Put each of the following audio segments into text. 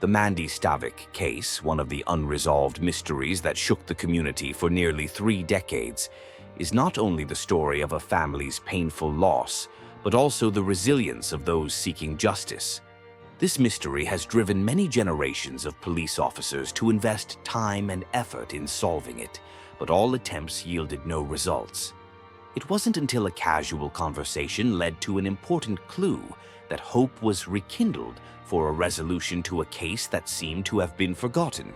The Mandy Stavik case, one of the unresolved mysteries that shook the community for nearly 3 decades, is not only the story of a family's painful loss, but also the resilience of those seeking justice. This mystery has driven many generations of police officers to invest time and effort in solving it, but all attempts yielded no results. It wasn't until a casual conversation led to an important clue that hope was rekindled for a resolution to a case that seemed to have been forgotten.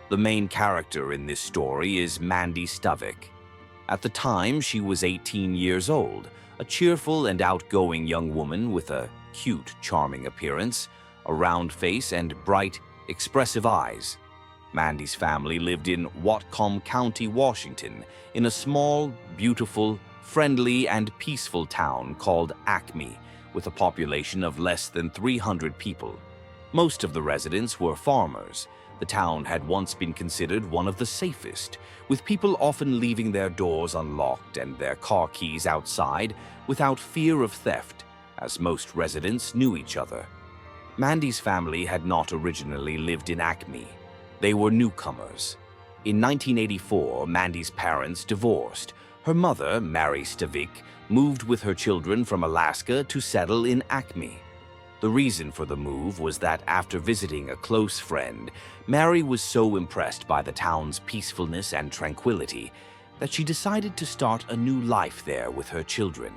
The main character in this story is Mandy Stavik. At the time, she was 18 years old, a cheerful and outgoing young woman with a cute, charming appearance, a round face, and bright, expressive eyes. Mandy's family lived in Whatcom County, Washington, in a small, beautiful, friendly, and peaceful town called Acme, with a population of less than 300 people. Most of the residents were farmers. The town had once been considered one of the safest, with people often leaving their doors unlocked and their car keys outside without fear of theft, as most residents knew each other. Mandy's family had not originally lived in Acme. They were newcomers. In 1984, Mandy's parents divorced. Her mother, Mandy Stavik, moved with her children from Alaska to settle in Acme. The reason for the move was that after visiting a close friend, Mary was so impressed by the town's peacefulness and tranquility that she decided to start a new life there with her children.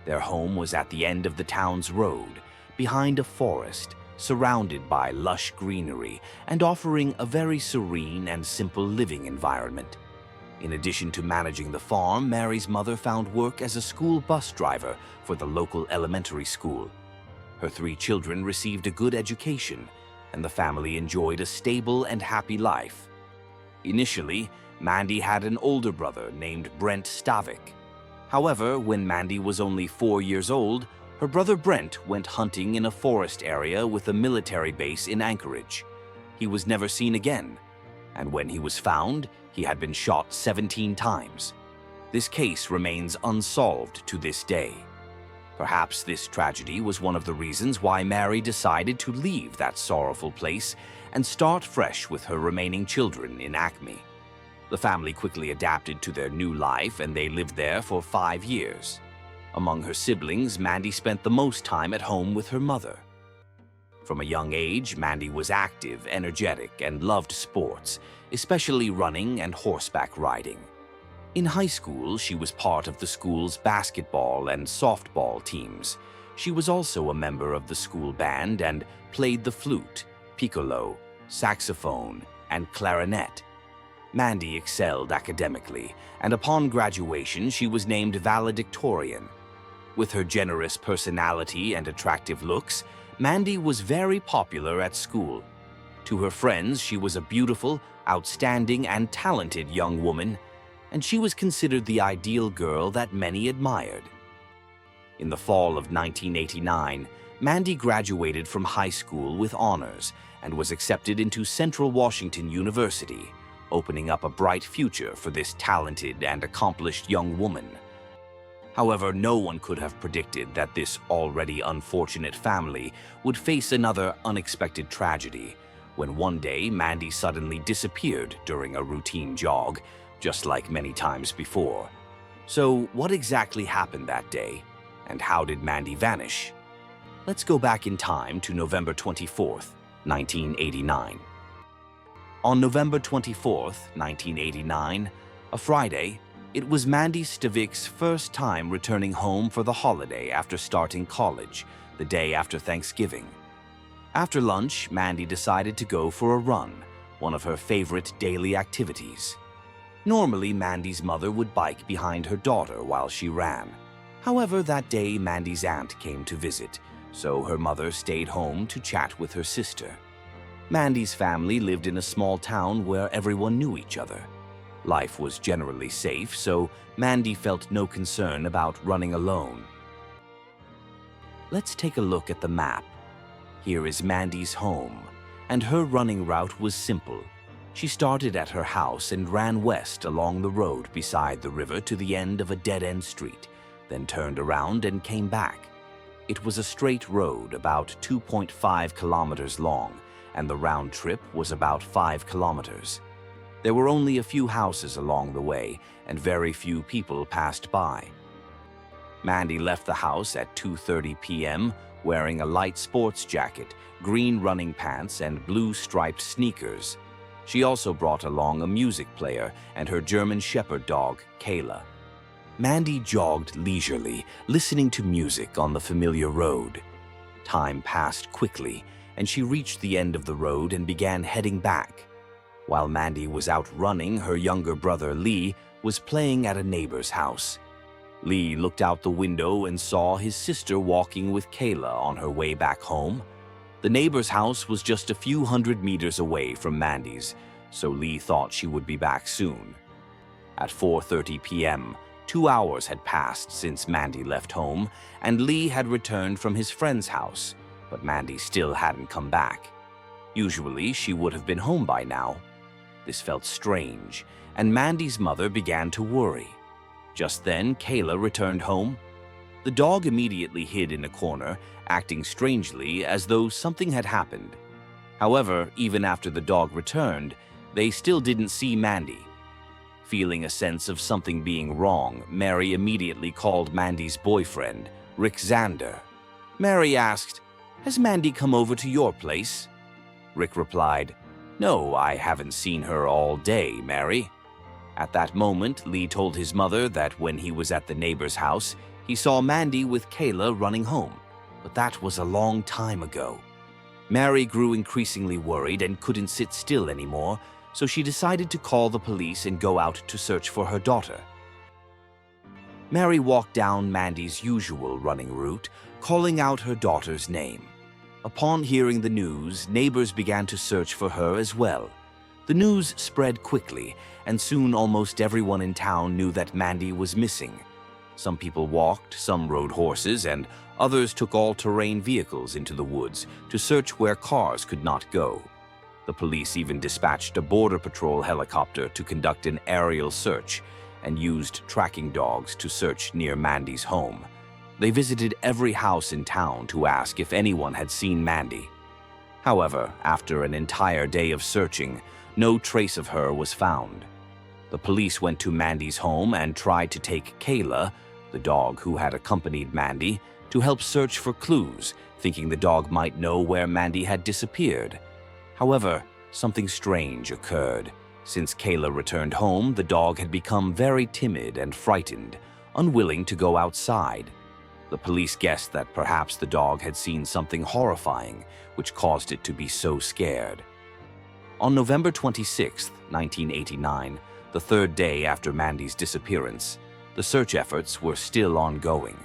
Their home was at the end of the town's road, behind a forest, surrounded by lush greenery and offering a very serene and simple living environment. In addition to managing the farm, Mary's mother found work as a school bus driver for the local elementary school. Her 3 children received a good education, and the family enjoyed a stable and happy life. Initially, Mandy had an older brother named Brent Stavik. However, when Mandy was only 4 years old, her brother Brent went hunting in a forest area with a military base in Anchorage. He was never seen again, and when he was found, he had been shot 17 times. This case remains unsolved to this day. Perhaps this tragedy was one of the reasons why Mary decided to leave that sorrowful place and start fresh with her remaining children in Acme. The family quickly adapted to their new life, and they lived there for 5 years. Among her siblings, Mandy spent the most time at home with her mother. From a young age, Mandy was active, energetic, and loved sports, especially running and horseback riding. In high school, she was part of the school's basketball and softball teams. She was also a member of the school band and played the flute, piccolo, saxophone, and clarinet. Mandy excelled academically, and upon graduation, she was named valedictorian. With her generous personality and attractive looks, Mandy was very popular at school. To her friends, she was a beautiful, outstanding, and talented young woman, and she was considered the ideal girl that many admired. In the fall of 1989, Mandy graduated from high school with honors and was accepted into Central Washington University, opening up a bright future for this talented and accomplished young woman. However, no one could have predicted that this already unfortunate family would face another unexpected tragedy when one day Mandy suddenly disappeared during a routine jog, just like many times before. So, what exactly happened that day, and how did Mandy vanish? Let's go back in time to November 24th, 1989. On November 24th, 1989, a Friday, it was Mandy Stavik's first time returning home for the holiday after starting college, the day after Thanksgiving. After lunch, Mandy decided to go for a run, one of her favorite daily activities. Normally, Mandy's mother would bike behind her daughter while she ran. However, that day, Mandy's aunt came to visit, so her mother stayed home to chat with her sister. Mandy's family lived in a small town where everyone knew each other. Life was generally safe, so Mandy felt no concern about running alone. Let's take a look at the map. Here is Mandy's home, and her running route was simple. She started at her house and ran west along the road beside the river to the end of a dead-end street, then turned around and came back. It was a straight road about 2.5 kilometers long, and the round trip was about 5 kilometers. There were only a few houses along the way, and very few people passed by. Mandy left the house at 2:30 p.m. wearing a light sports jacket, green running pants, and blue striped sneakers. She also brought along a music player and her German Shepherd dog, Kayla. Mandy jogged leisurely, listening to music on the familiar road. Time passed quickly, and she reached the end of the road and began heading back. While Mandy was out running, her younger brother, Lee, was playing at a neighbor's house. Lee looked out the window and saw his sister walking with Kayla on her way back home. The neighbor's house was just a few hundred meters away from Mandy's, so Lee thought she would be back soon. At 4:30 p.m., 2 hours had passed since Mandy left home, and Lee had returned from his friend's house, but Mandy still hadn't come back. Usually, she would have been home by now. This felt strange, and Mandy's mother began to worry. Just then, Kayla returned home. The dog immediately hid in a corner, acting strangely as though something had happened. However, even after the dog returned, they still didn't see Mandy. Feeling a sense of something being wrong, Mary immediately called Mandy's boyfriend, Rick Zander. Mary asked, "Has Mandy come over to your place?" Rick replied, "No, I haven't seen her all day, Mary." At that moment, Lee told his mother that when he was at the neighbor's house, he saw Mandy with Kayla running home, but that was a long time ago. Mary grew increasingly worried and couldn't sit still anymore, so she decided to call the police and go out to search for her daughter. Mary walked down Mandy's usual running route, calling out her daughter's name. Upon hearing the news, neighbors began to search for her as well. The news spread quickly, and soon almost everyone in town knew that Mandy was missing. Some people walked, some rode horses, and others took all-terrain vehicles into the woods to search where cars could not go. The police even dispatched a Border Patrol helicopter to conduct an aerial search and used tracking dogs to search near Mandy's home. They visited every house in town to ask if anyone had seen Mandy. However, after an entire day of searching, no trace of her was found. The police went to Mandy's home and tried to take Kayla, the dog who had accompanied Mandy, to help search for clues, thinking the dog might know where Mandy had disappeared. However, something strange occurred. Since Kayla returned home, the dog had become very timid and frightened, unwilling to go outside. The police guessed that perhaps the dog had seen something horrifying, which caused it to be so scared. On November 26, 1989, the third day after Mandy's disappearance, the search efforts were still ongoing.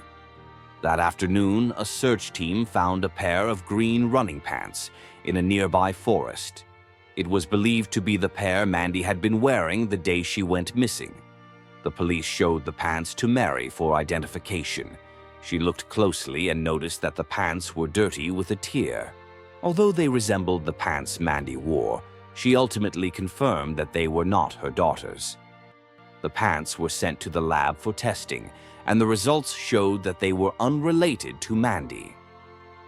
That afternoon, a search team found a pair of green running pants in a nearby forest. It was believed to be the pair Mandy had been wearing the day she went missing. The police showed the pants to Mary for identification. She looked closely and noticed that the pants were dirty with a tear. Although they resembled the pants Mandy wore, she ultimately confirmed that they were not her daughter's. The pants were sent to the lab for testing, and the results showed that they were unrelated to Mandy.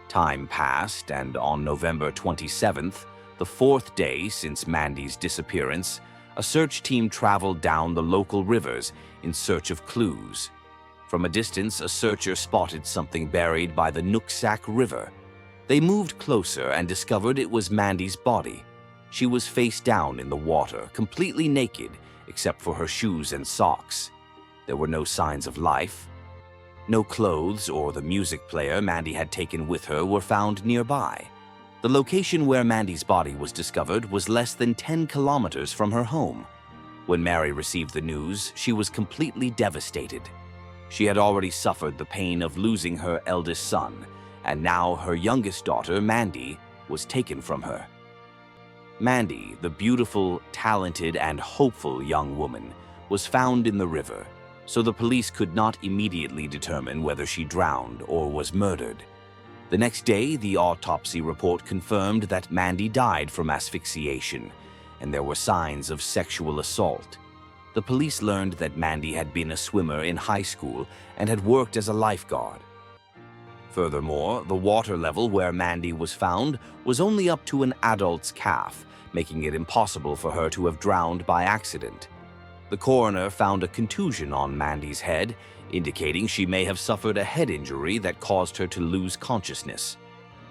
Time passed, and on November 27th, the fourth day since Mandy's disappearance, a search team traveled down the local rivers in search of clues. From a distance, a searcher spotted something buried by the Nooksack River. They moved closer and discovered it was Mandy's body. She was face down in the water, completely naked, except for her shoes and socks. There were no signs of life. No clothes or the music player Mandy had taken with her were found nearby. The location where Mandy's body was discovered was less than 10 kilometers from her home. When Mary received the news, she was completely devastated. She had already suffered the pain of losing her eldest son, and now her youngest daughter, Mandy, was taken from her. Mandy, the beautiful, talented, and hopeful young woman, was found in the river, so the police could not immediately determine whether she drowned or was murdered. The next day, the autopsy report confirmed that Mandy died from asphyxiation, and there were signs of sexual assault. The police learned that Mandy had been a swimmer in high school and had worked as a lifeguard. Furthermore, the water level where Mandy was found was only up to an adult's calf, making it impossible for her to have drowned by accident. The coroner found a contusion on Mandy's head, indicating she may have suffered a head injury that caused her to lose consciousness.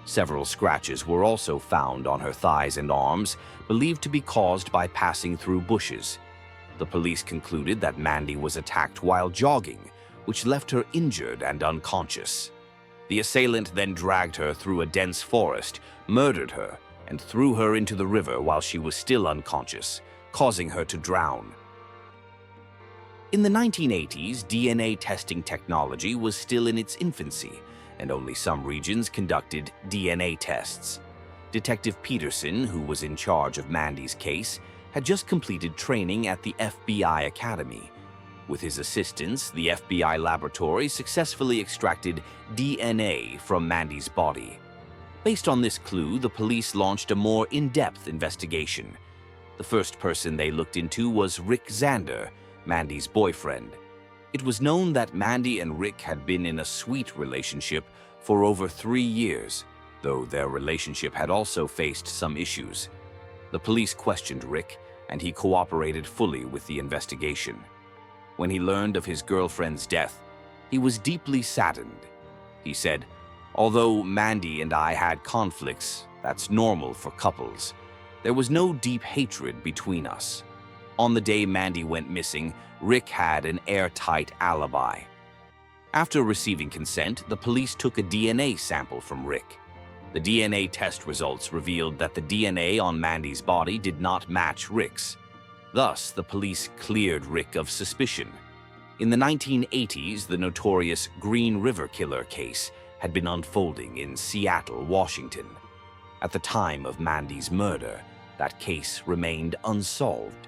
Several scratches were also found on her thighs and arms, believed to be caused by passing through bushes. The police concluded that Mandy was attacked while jogging, which left her injured and unconscious. The assailant then dragged her through a dense forest, murdered her, and threw her into the river while she was still unconscious, causing her to drown. In the 1980s, DNA testing technology was still in its infancy, and only some regions conducted DNA tests. Detective Peterson, who was in charge of Mandy's case, had just completed training at the FBI Academy. With his assistance, the FBI laboratory successfully extracted DNA from Mandy's body. Based on this clue, the police launched a more in-depth investigation. The first person they looked into was Rick Zander, Mandy's boyfriend. It was known that Mandy and Rick had been in a sweet relationship for over 3 years, though their relationship had also faced some issues. The police questioned Rick, and he cooperated fully with the investigation. When he learned of his girlfriend's death, he was deeply saddened. He said, "Although Mandy and I had conflicts, that's normal for couples. There was no deep hatred between us. On the day Mandy went missing, Rick had an airtight alibi." After receiving consent, the police took a DNA sample from Rick. The DNA test results revealed that the DNA on Mandy's body did not match Rick's. Thus, the police cleared Rick of suspicion. In the 1980s, the notorious Green River Killer case had been unfolding in Seattle, Washington. At the time of Mandy's murder, that case remained unsolved.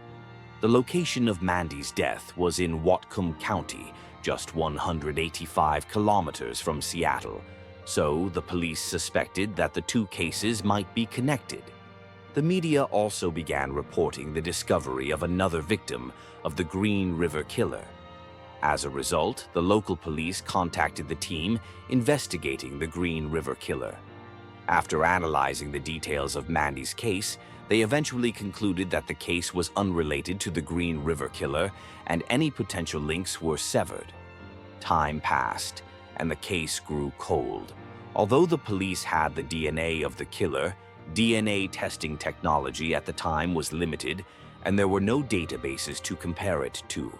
The location of Mandy's death was in Whatcom County, just 185 kilometers from Seattle, so the police suspected that the two cases might be connected. The media also began reporting the discovery of another victim of the Green River Killer. As a result, the local police contacted the team investigating the Green River Killer. After analyzing the details of Mandy's case, they eventually concluded that the case was unrelated to the Green River Killer and any potential links were severed. Time passed, and the case grew cold. Although the police had the DNA of the killer, DNA testing technology at the time was limited, and there were no databases to compare it to.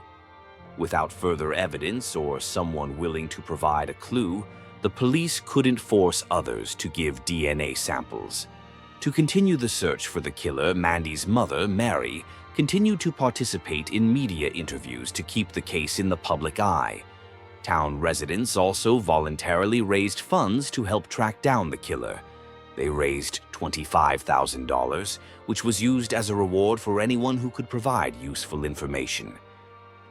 Without further evidence or someone willing to provide a clue, the police couldn't force others to give DNA samples. To continue the search for the killer, Mandy's mother, Mary, continued to participate in media interviews to keep the case in the public eye. Town residents also voluntarily raised funds to help track down the killer. They raised $25,000, which was used as a reward for anyone who could provide useful information.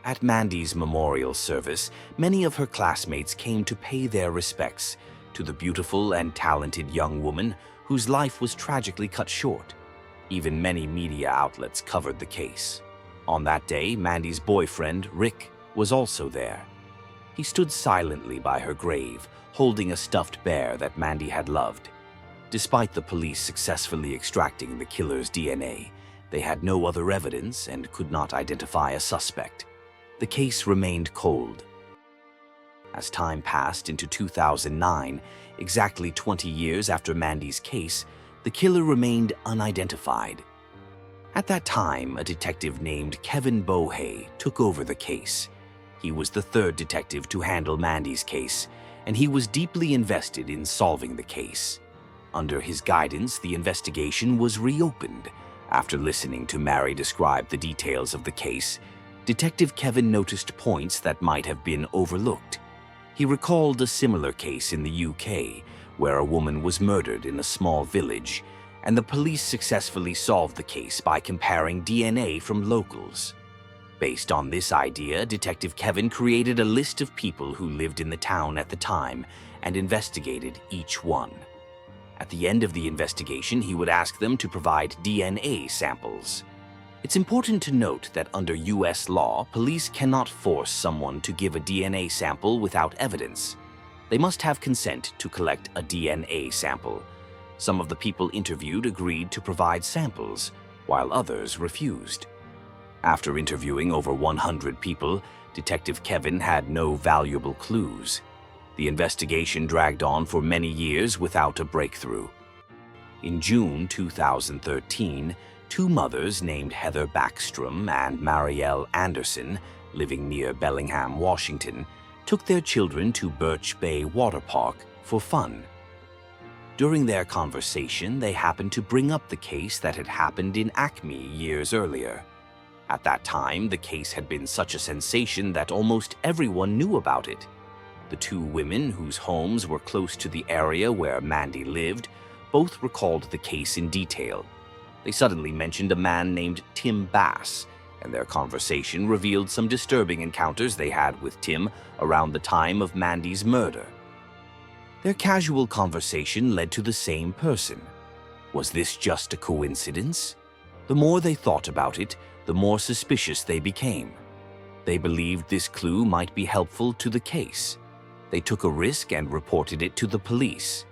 At Mandy's memorial service, many of her classmates came to pay their respects to the beautiful and talented young woman whose life was tragically cut short. Even many media outlets covered the case. On that day, Mandy's boyfriend, Rick, was also there. He stood silently by her grave, holding a stuffed bear that Mandy had loved. Despite the police successfully extracting the killer's DNA, they had no other evidence and could not identify a suspect. The case remained cold. As time passed into 2009, exactly 20 years after Mandy's case, the killer remained unidentified. At that time, a detective named Kevin Bohay took over the case. He was the third detective to handle Mandy's case, and he was deeply invested in solving the case. Under his guidance, the investigation was reopened. After listening to Mary describe the details of the case, Detective Kevin noticed points that might have been overlooked. He recalled a similar case in the UK, where a woman was murdered in a small village, and the police successfully solved the case by comparing DNA from locals. Based on this idea, Detective Kevin created a list of people who lived in the town at the time and investigated each one. At the end of the investigation, he would ask them to provide DNA samples. It's important to note that under US law, police cannot force someone to give a DNA sample without evidence. They must have consent to collect a DNA sample. Some of the people interviewed agreed to provide samples, while others refused. After interviewing over 100 people, Detective Kevin had no valuable clues. The investigation dragged on for many years without a breakthrough. In June 2013, two mothers named Heather Backstrom and Marielle Anderson, living near Bellingham, Washington, took their children to Birch Bay Water Park for fun. During their conversation, they happened to bring up the case that had happened in Acme years earlier. At that time, the case had been such a sensation that almost everyone knew about it. The two women, whose homes were close to the area where Mandy lived, both recalled the case in detail. They suddenly mentioned a man named Tim Bass, and their conversation revealed some disturbing encounters they had with Tim around the time of Mandy's murder. Their casual conversation led to the same person. Was this just a coincidence? The more they thought about it, the more suspicious they became. They believed this clue might be helpful to the case. They took a risk and reported it to the police.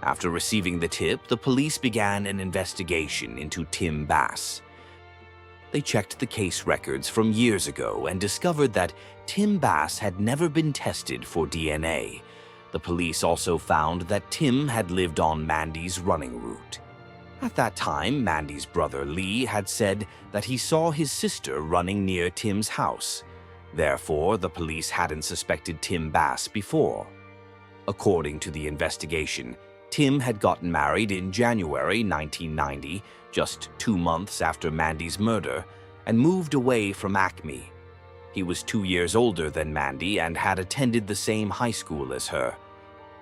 After receiving the tip, the police began an investigation into Tim Bass. They checked the case records from years ago and discovered that Tim Bass had never been tested for DNA. The police also found that Tim had lived on Mandy's running route. At that time, Mandy's brother Lee had said that he saw his sister running near Tim's house. Therefore, the police hadn't suspected Tim Bass before. According to the investigation, Tim had gotten married in January 1990, just 2 months after Mandy's murder, and moved away from Acme. He was 2 years older than Mandy and had attended the same high school as her.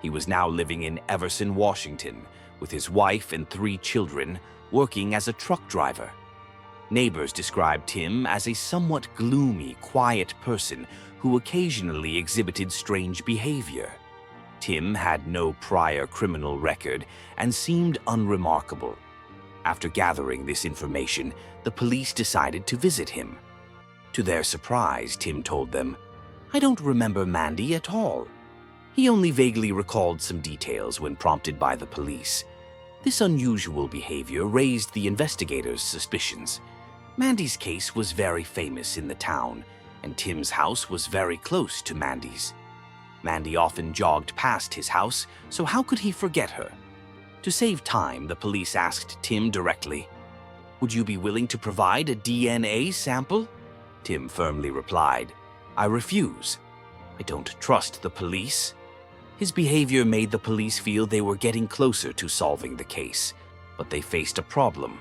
He was now living in Everson, Washington, with his wife and 3 children, working as a truck driver. Neighbors described Tim as a somewhat gloomy, quiet person who occasionally exhibited strange behavior. Tim had no prior criminal record and seemed unremarkable. After gathering this information, the police decided to visit him. To their surprise, Tim told them, "I don't remember Mandy at all." He only vaguely recalled some details when prompted by the police. This unusual behavior raised the investigators' suspicions. Mandy's case was very famous in the town, and Tim's house was very close to Mandy's. Mandy often jogged past his house, so how could he forget her? To save time, the police asked Tim directly, "Would you be willing to provide a DNA sample?" Tim firmly replied, "I refuse. I don't trust the police." His behavior made the police feel they were getting closer to solving the case, but they faced a problem.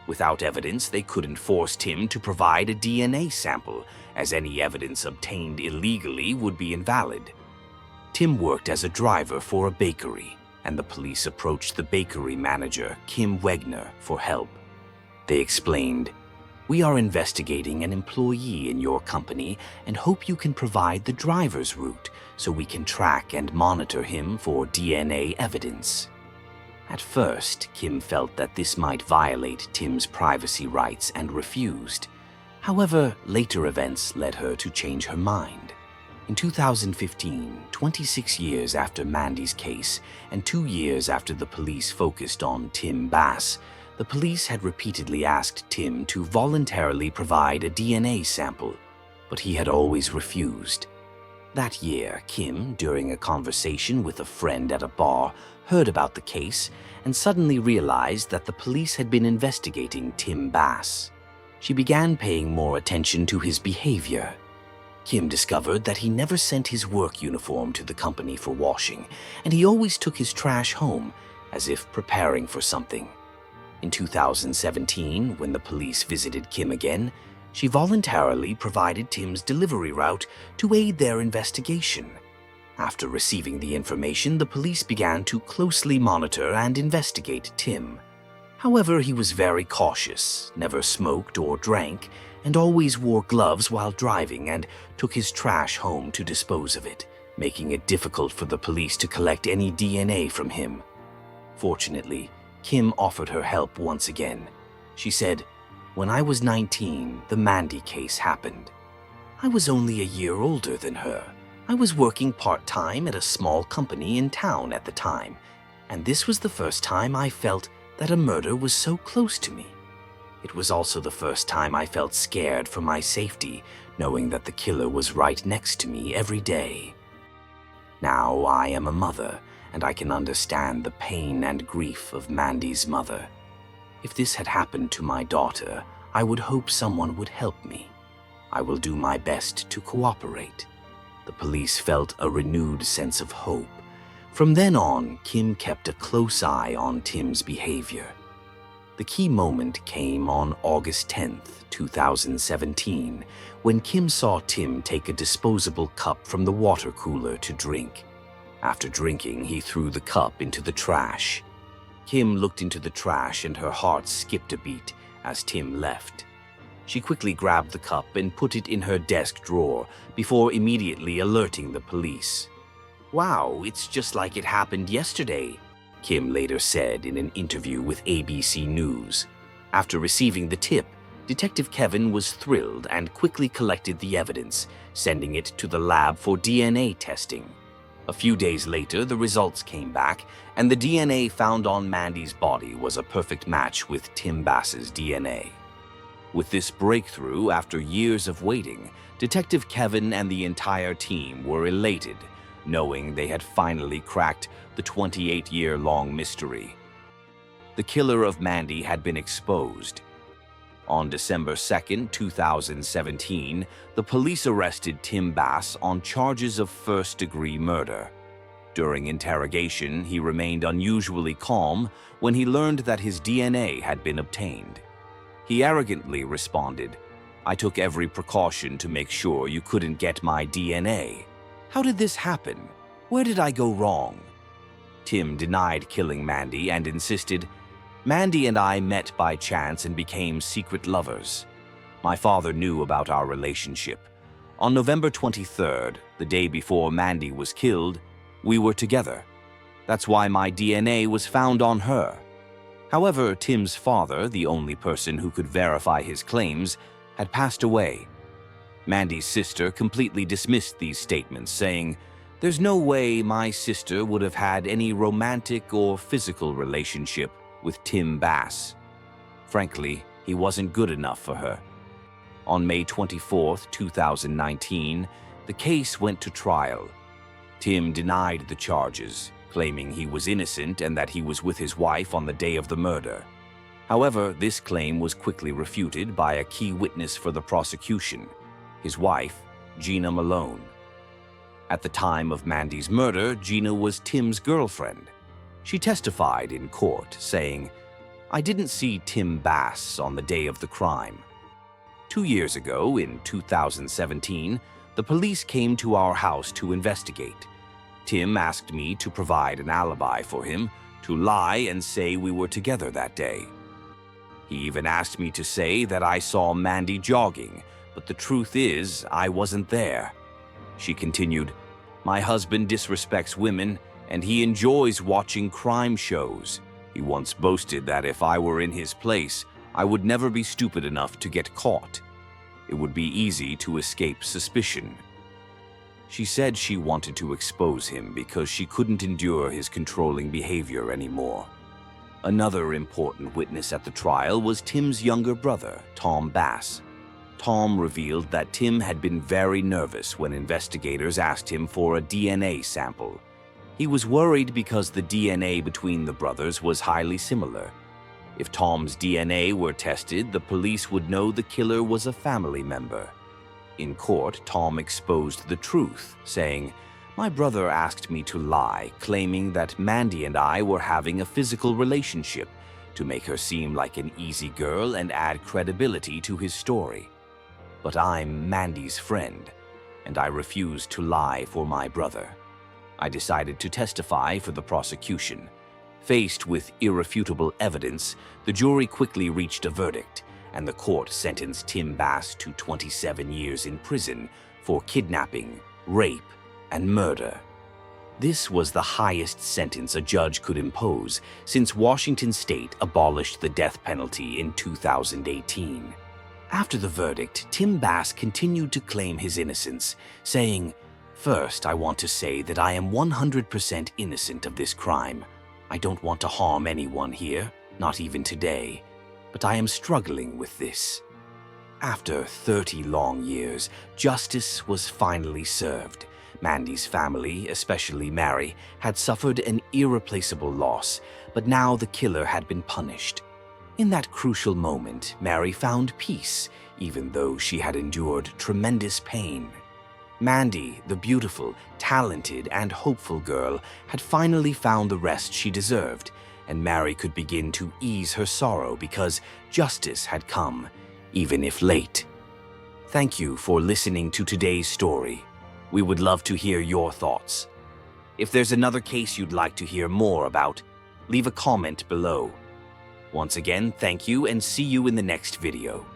Without evidence, they couldn't force Tim to provide a DNA sample, as any evidence obtained illegally would be invalid. Tim worked as a driver for a bakery, and the police approached the bakery manager, Kim Wagner, for help. They explained, "We are investigating an employee in your company and hope you can provide the driver's route so we can track and monitor him for DNA evidence." At first, Kim felt that this might violate Tim's privacy rights and refused. However, later events led her to change her mind. In 2015, 26 years after Mandy's case and 2 years after the police focused on Tim Bass, the police had repeatedly asked Tim to voluntarily provide a DNA sample, but he had always refused. That year, Kim, during a conversation with a friend at a bar, heard about the case and suddenly realized that the police had been investigating Tim Bass. She began paying more attention to his behavior. Kim discovered that he never sent his work uniform to the company for washing, and he always took his trash home, as if preparing for something. In 2017, when the police visited Kim again, she voluntarily provided Tim's delivery route to aid their investigation. After receiving the information, the police began to closely monitor and investigate Tim. However, he was very cautious, never smoked or drank, and always wore gloves while driving and took his trash home to dispose of it, making it difficult for the police to collect any DNA from him. Fortunately, Kim offered her help once again. She said, "When I was 19, the Mandy case happened. I was only a year older than her. I was working part-time at a small company in town at the time, and this was the first time I felt that a murder was so close to me. It was also the first time I felt scared for my safety, knowing that the killer was right next to me every day. Now I am a mother, and I can understand the pain and grief of Mandy's mother. If this had happened to my daughter, I would hope someone would help me. I will do my best to cooperate. The police felt a renewed sense of hope. From then on, Kim kept a close eye on Tim's behavior. The key moment came on August 10th, 2017, when Kim saw Tim take a disposable cup from the water cooler to drink. After drinking, he threw the cup into the trash. Kim looked into the trash and her heart skipped a beat as Tim left. She quickly grabbed the cup and put it in her desk drawer before immediately alerting the police. "Wow, it's just like it happened yesterday," Kim later said in an interview with ABC News. After receiving the tip, Detective Kevin was thrilled and quickly collected the evidence, sending it to the lab for DNA testing. A few days later, the results came back, and the DNA found on Mandy's body was a perfect match with Tim Bass's DNA. With this breakthrough, after years of waiting, Detective Kevin and the entire team were elated, knowing they had finally cracked the 28-year-long mystery. The killer of Mandy had been exposed. On December 2nd, 2017, the police arrested Tim Bass on charges of first-degree murder. During interrogation, he remained unusually calm when he learned that his DNA had been obtained. He arrogantly responded, "I took every precaution to make sure you couldn't get my DNA. How did this happen? Where did I go wrong?" Tim denied killing Mandy and insisted, "Mandy and I met by chance and became secret lovers. My father knew about our relationship. On November 23rd, the day before Mandy was killed, we were together. That's why my DNA was found on her." However, Tim's father, the only person who could verify his claims, had passed away. Mandy's sister completely dismissed these statements, saying, "There's no way my sister would have had any romantic or physical relationship with Tim Bass. Frankly, he wasn't good enough for her." On May 24th, 2019, the case went to trial. Tim denied the charges, claiming he was innocent and that he was with his wife on the day of the murder. However, this claim was quickly refuted by a key witness for the prosecution, his wife, Gina Malone. At the time of Mandy's murder, Gina was Tim's girlfriend. She testified in court, saying, "I didn't see Tim Bass on the day of the crime. 2 years ago, in 2017, the police came to our house to investigate. Tim asked me to provide an alibi for him, to lie and say we were together that day. He even asked me to say that I saw Mandy jogging, but the truth is, I wasn't there." She continued, "My husband disrespects women, and he enjoys watching crime shows. He once boasted that if I were in his place, I would never be stupid enough to get caught. It would be easy to escape suspicion." She said she wanted to expose him because she couldn't endure his controlling behavior anymore. Another important witness at the trial was Tim's younger brother, Tom Bass. Tom revealed that Tim had been very nervous when investigators asked him for a DNA sample. He was worried because the DNA between the brothers was highly similar. If Tom's DNA were tested, the police would know the killer was a family member. In court, Tom exposed the truth, saying, "My brother asked me to lie, claiming that Mandy and I were having a physical relationship to make her seem like an easy girl and add credibility to his story. But I'm Mandy's friend, and I refused to lie for my brother. I decided to testify for the prosecution." Faced with irrefutable evidence, the jury quickly reached a verdict, and the court sentenced Tim Bass to 27 years in prison for kidnapping, rape, and murder. This was the highest sentence a judge could impose since Washington state abolished the death penalty in 2018. After the verdict, Tim Bass continued to claim his innocence, saying, First, I want to say that I am 100% innocent of this crime. I don't want to harm anyone here, not even today, but I am struggling with this. After 30 long years, justice was finally served. Mandy's family, especially Mary, had suffered an irreplaceable loss, but now the killer had been punished. In that crucial moment, Mary found peace, even though she had endured tremendous pain. Mandy, the beautiful, talented, and hopeful girl, had finally found the rest she deserved, and Mary could begin to ease her sorrow because justice had come, even if late. Thank you for listening to today's story. We would love to hear your thoughts. If there's another case you'd like to hear more about, leave a comment below. Once again, thank you and see you in the next video.